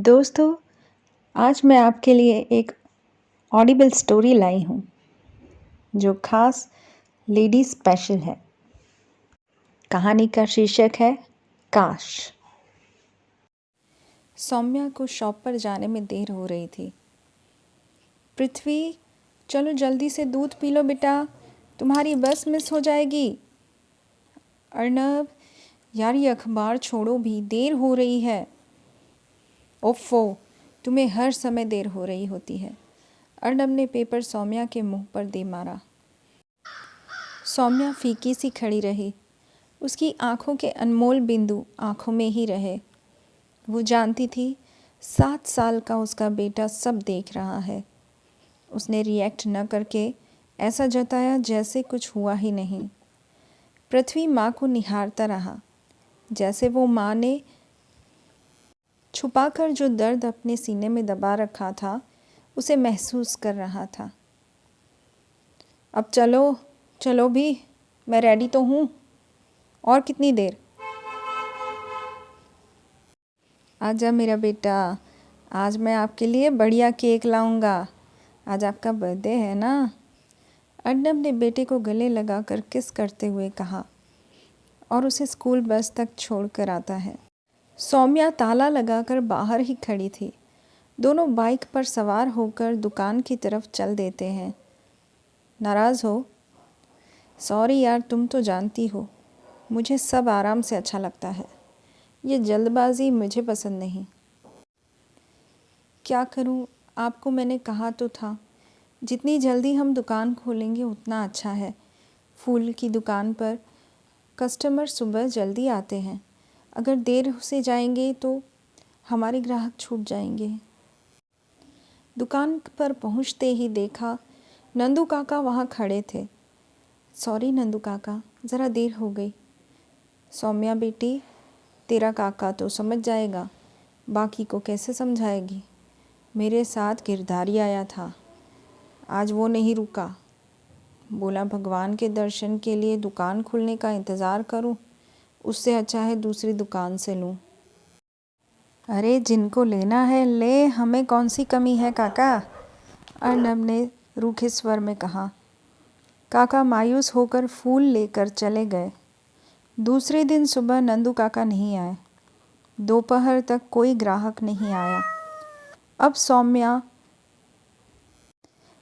दोस्तों, आज मैं आपके लिए एक ऑडिबल स्टोरी लाई हूँ जो खास लेडी स्पेशल है। कहानी का शीर्षक है काश। सौम्या को शॉप पर जाने में देर हो रही थी। पृथ्वी, चलो जल्दी से दूध पी लो बेटा, तुम्हारी बस मिस हो जाएगी। अर्नब, यार ये अखबार छोड़ो भी, देर हो रही है। ओफो, तुम्हें हर समय देर हो रही होती है। अर्नब ने पेपर सौम्या के मुंह पर दे मारा। सौम्या फीकी सी खड़ी रही। उसकी आंखों के अनमोल बिंदु आंखों में ही रहे। वो जानती थी 7 साल का उसका बेटा सब देख रहा है। उसने रिएक्ट न करके ऐसा जताया जैसे कुछ हुआ ही नहीं। पृथ्वी माँ को निहारता रहा, जैसे वो माँ ने छुपाकर जो दर्द अपने सीने में दबा रखा था उसे महसूस कर रहा था। अब चलो चलो भी, मैं रेडी तो हूँ। और कितनी देर? आजा मेरा बेटा, आज मैं आपके लिए बढ़िया केक लाऊंगा। आज आपका बर्थडे है ना? अर्नब ने बेटे को गले लगाकर किस करते हुए कहा और उसे स्कूल बस तक छोड़कर आता है। सौम्या ताला लगाकर बाहर ही खड़ी थी। दोनों बाइक पर सवार होकर दुकान की तरफ चल देते हैं। नाराज़ हो? सॉरी यार, तुम तो जानती हो मुझे सब आराम से अच्छा लगता है। ये जल्दबाजी मुझे पसंद नहीं। क्या करूं, आपको मैंने कहा तो था जितनी जल्दी हम दुकान खोलेंगे उतना अच्छा है। फूल की दुकान पर कस्टमर सुबह जल्दी आते हैं। अगर देर से जाएंगे तो हमारे ग्राहक छूट जाएंगे। दुकान पर पहुंचते ही देखा नंदू काका वहां खड़े थे। सॉरी नंदू काका, ज़रा देर हो गई। सौम्या बेटी, तेरा काका तो समझ जाएगा, बाकी को कैसे समझाएगी? मेरे साथ गिरधारी आया था, आज वो नहीं रुका। बोला भगवान के दर्शन के लिए दुकान खुलने का इंतज़ार करूं, उससे अच्छा है दूसरी दुकान से लूं। अरे जिनको लेना है ले, हमें कौन सी कमी है काका? अर्नब ने रूखे स्वर में कहा। काका मायूस होकर फूल लेकर चले गए। दूसरे दिन सुबह नंदू काका नहीं आए। दोपहर तक कोई ग्राहक नहीं आया। अब सौम्या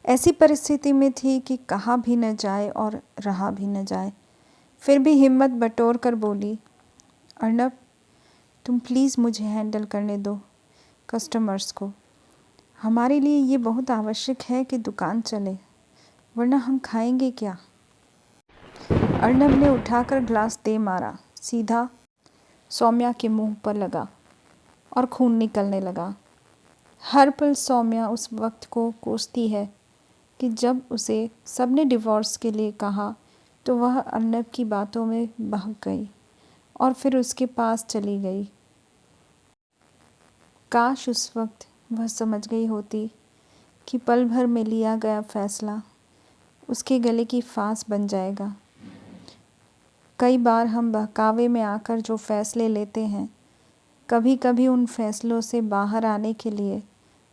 ऐसी परिस्थिति में थी कि कहा भी न जाए और रहा भी न जाए। फिर भी हिम्मत बटोर कर बोली, अर्नब तुम प्लीज़ मुझे हैंडल करने दो कस्टमर्स को। हमारे लिए ये बहुत आवश्यक है कि दुकान चले, वरना हम खाएंगे क्या? अर्नब ने उठाकर ग्लास दे मारा। सीधा सौम्या के मुंह पर लगा और खून निकलने लगा। हर पल सौम्या उस वक्त को कोसती है कि जब उसे सबने डिवोर्स के लिए कहा तो वह अर्नब की बातों में बहक गई और फिर उसके पास चली गई। काश उस वक्त वह समझ गई होती कि पल भर में लिया गया फैसला उसके गले की फांस बन जाएगा। कई बार हम बहकावे में आकर जो फैसले लेते हैं, कभी कभी उन फैसलों से बाहर आने के लिए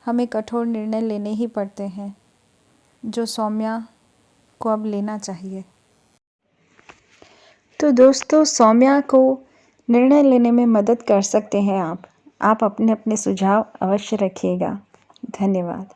हमें कठोर निर्णय लेने ही पड़ते हैं, जो सौम्या को अब लेना चाहिए। तो दोस्तों, सौम्या को निर्णय लेने में मदद कर सकते हैं आप। अपने अपने सुझाव अवश्य रखिएगा। धन्यवाद।